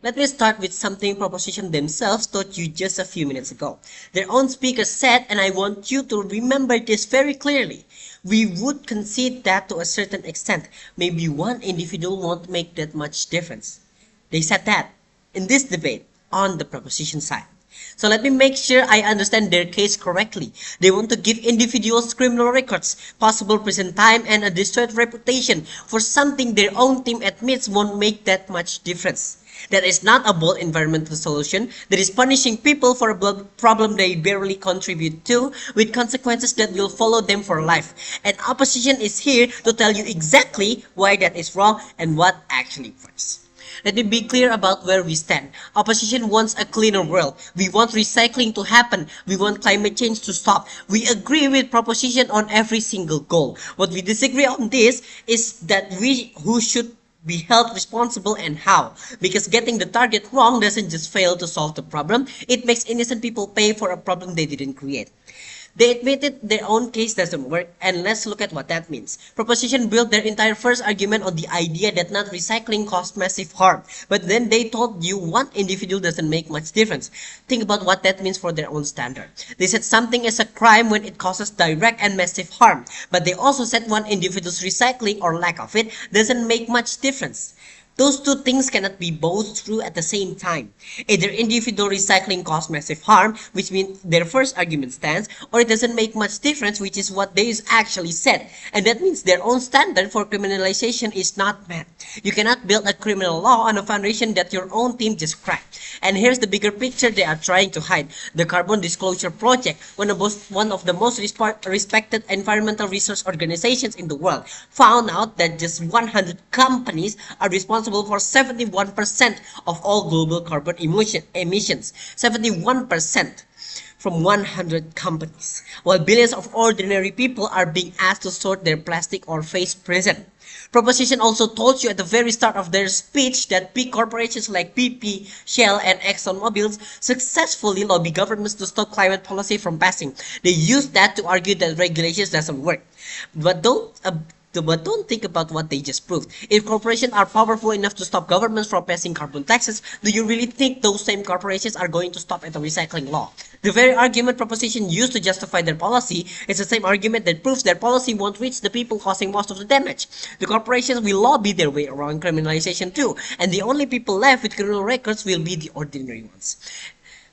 Let me start with something proposition themselves taught you just a few minutes ago. Their own speaker said, and I want you to remember this very clearly, we would concede that to a certain extent. Maybe one individual won't make that much difference. They said that in this debate on the proposition side. So let me make sure I understand their case correctly. They want to give individuals criminal records, possible prison time, and a destroyed reputation for something their own team admits won't make that much difference. That is not a bold environmental solution. That is punishing people for a problem they barely contribute to, with consequences that will follow them for life. And opposition is here to tell you exactly why that is wrong and what actually works. Let me be clear about where we stand. Opposition wants a cleaner world. We want recycling to happen. We want climate change to stop. We agree with proposition on every single goal. What we disagree on this is that who should be held responsible and how. Because getting the target wrong doesn't just fail to solve the problem, it makes innocent people pay for a problem they didn't create. They admitted their own case doesn't work, and let's look at what that means. Proposition built their entire first argument on the idea that not recycling caused massive harm, but then they told you one individual doesn't make much difference. Think about what that means for their own standard. They said something is a crime when it causes direct and massive harm, but they also said one individual's recycling or lack of it doesn't make much difference. Those two things cannot be both true at the same time. Either individual recycling causes massive harm, which means their first argument stands, or it doesn't make much difference, which is what they actually said. And that means their own standard for criminalization is not met. You cannot build a criminal law on a foundation that your own team just cracked. And here's the bigger picture they are trying to hide. The Carbon Disclosure Project, one of the most respected environmental research organizations in the world, found out that just 100 companies are responsible for 71% of all global carbon emissions. 71% from 100 companies, while billions of ordinary people are being asked to sort their plastic or face prison. Proposition also told you at the very start of their speech that big corporations like BP, Shell, and ExxonMobil successfully lobby governments to stop climate policy from passing. They used that to argue that regulations doesn't work. But don't think about what they just proved. If corporations are powerful enough to stop governments from passing carbon taxes, do you really think those same corporations are going to stop at the recycling law? The very argument proposition used to justify their policy is the same argument that proves their policy won't reach the people causing most of the damage. The corporations will lobby their way around criminalization too, and the only people left with criminal records will be the ordinary ones.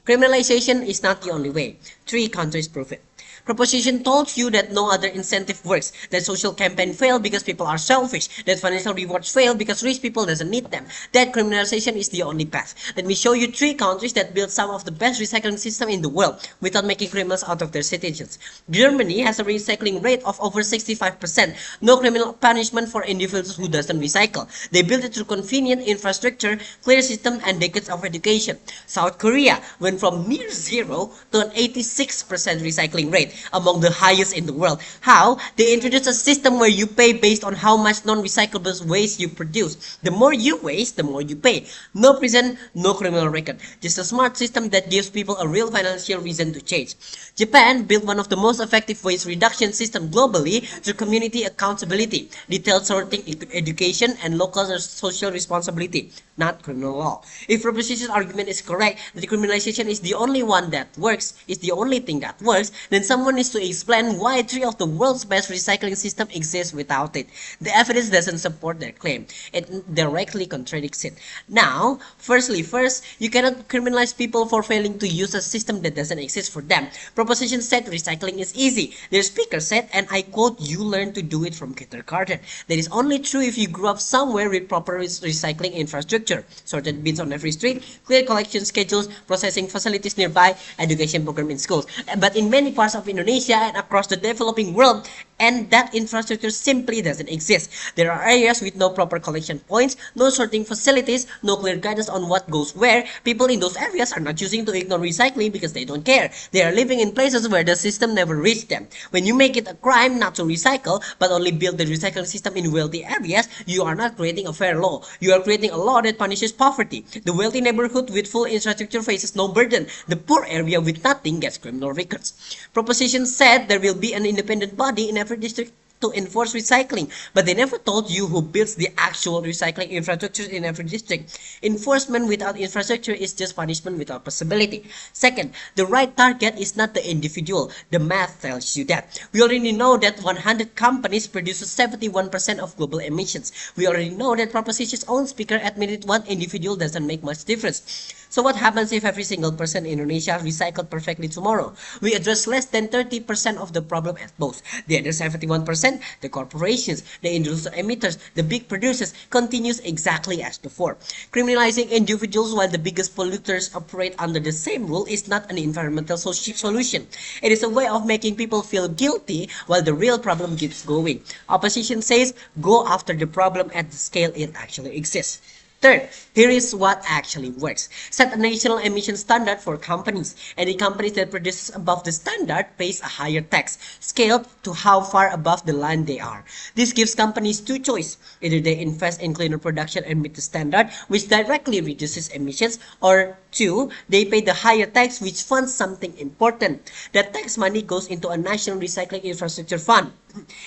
Criminalization is not the only way. 3 countries prove it. Proposition told you that no other incentive works, that social campaign fail because people are selfish, that financial rewards fail because rich people doesn't need them, that criminalization is the only path. Let me show you 3 countries that build some of the best recycling system in the world without making criminals out of their citizens. Germany has a recycling rate of over 65%, no criminal punishment for individuals who doesn't recycle. They build it through convenient infrastructure, clear system, and decades of education. South Korea went from near zero to an 86% recycling rate, among the highest in the world. How? They introduced a system where you pay based on how much non-recyclable waste you produce. The more you waste, the more you pay. No prison, no criminal record. Just a smart system that gives people a real financial reason to change. Japan built one of the most effective waste reduction systems globally through community accountability, detailed sorting, education, and local social responsibility, not criminal law. If proposition's argument is correct that criminalization is the only one that works, is the only thing that works, then someone needs to explain why 3 of the world's best recycling system exist without it. The evidence doesn't support their claim. It directly contradicts it. Now, first, you cannot criminalize people for failing to use a system that doesn't exist for them. Proposition said recycling is easy. Their speaker said, and I quote, you learn to do it from kindergarten. That is only true if you grew up somewhere with proper recycling infrastructure. Sorted bins on every street, clear collection schedules, processing facilities nearby, education program in schools. But in many parts of Indonesia and across the developing world, and that infrastructure simply doesn't exist. There are areas with no proper collection points, no sorting facilities, no clear guidance on what goes where. People in those areas are not choosing to ignore recycling because they don't care. They are living in places where the system never reached them. When you make it a crime not to recycle, but only build the recycling system in wealthy areas, you are not creating a fair law. You are creating a law that punishes poverty. The wealthy neighborhood with full infrastructure faces no burden. The poor area with nothing gets criminal records. Proposition said there will be an independent body in every district to enforce recycling, but they never told you who builds the actual recycling infrastructure in every district. Enforcement without infrastructure is just punishment without possibility. Second, the right target is not the individual. The math tells you that. We already know that 100 companies produces 71% of global emissions. We already know that Proposition's own speaker admitted one individual doesn't make much difference. So what happens if every single person in Indonesia recycled perfectly tomorrow? We address less than 30% of the problem at most. The other 71%, the corporations, the industrial emitters, the big producers, continues exactly as before. Criminalizing individuals while the biggest polluters operate under the same rule is not an environmental solution. It is a way of making people feel guilty while the real problem keeps going. Opposition says, go after the problem at the scale it actually exists. Third, here is what actually works. Set a national emission standard for companies. Any companies that produces above the standard pays a higher tax, scaled to how far above the line they are. This gives companies two choices. Either they invest in cleaner production and meet the standard, which directly reduces emissions, or two, they pay the higher tax, which funds something important. That tax money goes into a national recycling infrastructure fund.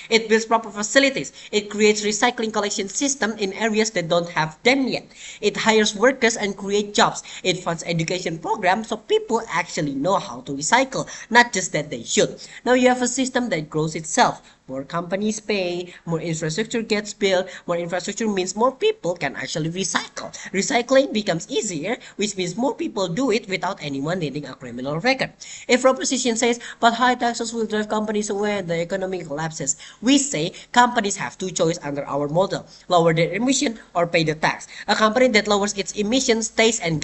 It builds proper facilities. It creates recycling collection system in areas that don't have them yet. It hires workers and creates jobs. It funds education programs so people actually know how to recycle, not just that they should. Now you have a system that grows itself. More companies pay, more infrastructure gets built, more infrastructure means more people can actually recycle. Recycling becomes easier, which means more people do it without anyone needing a criminal record. If Proposition says, but high taxes will drive companies away and the economy collapses, we say companies have two choices under our model: lower their emission or pay the tax. A company that lowers its emissions stays and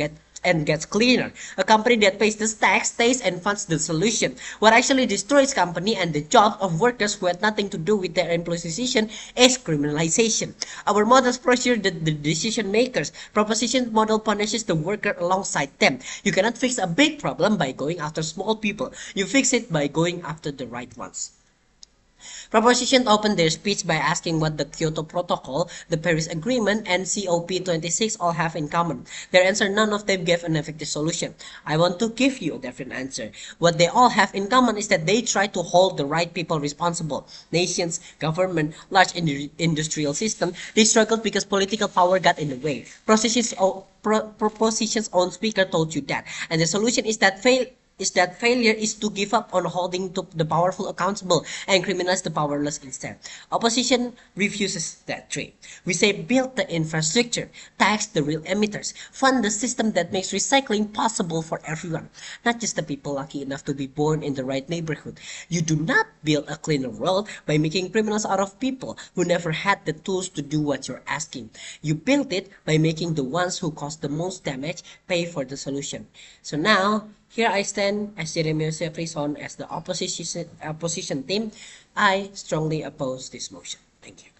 gets cleaner. A company that pays the tax stays and funds the solution. What actually destroys company and the jobs of workers who had nothing to do with their employees' decision is criminalization. Our models pressure the decision makers. Proposition model punishes the worker alongside them. You cannot fix a big problem by going after small people. You fix it by going after the right ones. Proposition opened their speech by asking what the Kyoto Protocol, the Paris Agreement, and COP26 all have in common. Their answer, none of them gave an effective solution. I want to give you a different answer. What they all have in common is that they try to hold the right people responsible. Nations, government, large industrial system, they struggled because political power got in the way. Proposition's own speaker told you that. And the solution is that failure is to give up on holding to the powerful accountable and criminalize the powerless instead. Opposition refuses that trait. We say build the infrastructure, tax the real emitters, fund the system that makes recycling possible for everyone, not just the people lucky enough to be born in the right neighborhood. You do not build a cleaner world by making criminals out of people who never had the tools to do what you're asking. You build it by making the ones who cause the most damage pay for the solution. So now, here I stand as Jeremy Jeffreyson as the opposition team. I strongly oppose this motion. Thank you.